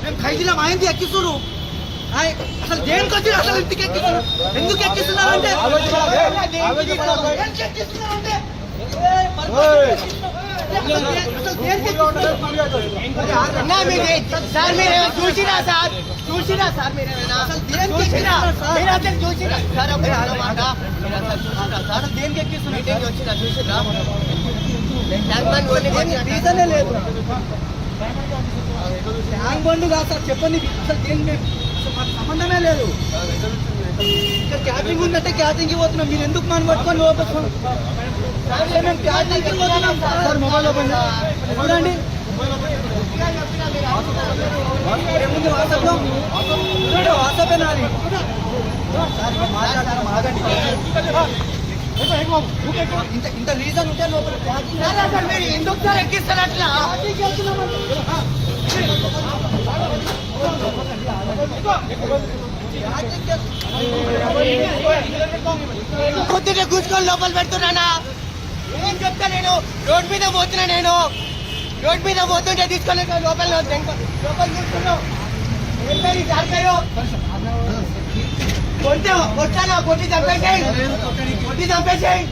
మేము ఖైదీలో మాయింది ఎక్కిస్తున్నారు. అసలు దేనికి వచ్చి అసలు ఇంటికి ఎక్కిస్తున్నారు? ఎందుకు ఎక్కిస్తున్నారంటే సార్ మీరు చూసినా సార్ చూసినా సార్ మీరేమైనా అసలు చూసినా మీరు అసలు చూసినా సార్ మాట మీరు అసలు చూసినా సార్ దేనికి ఎక్కిస్తున్నారు? వచ్చినా చూసినా రీజనే లేదు. ట్యాంక్ బండ్ కాదు సార్ చెప్పండి. అసలు దేనికి మాకు సంబంధమే లేదు. ఇక్కడ క్యాటరింగ్ ఉందంటే క్యాటరింగ్కి పోతున్నాం. మీరు ఎందుకు మనం పట్టుకొని లోపల మేము క్యాటరింగ్కి పోతున్నాం సార్. మొబైల్ ఓపెన్ చూడండి. ఏముంది వాట్సాప్లో? వాట్సాప్ నాది మాట్లాడారు మాగండి. ఇంత రీజన్ ఉంటే లోపల మీరు ఎందుకు సార్ ఎక్కిస్తారు అట్లా? పొద్దునే కూర్చుకొని లోపల పెడుతున్నానా? ఏం చెప్తా నేను? రోడ్ మీద పోతున్నా. నేను రోడ్ మీద పోతుంటే తీసుకొని లోపల లోపల కూర్చున్నావు. కొట్టాను కొట్టి చంపేసాయి.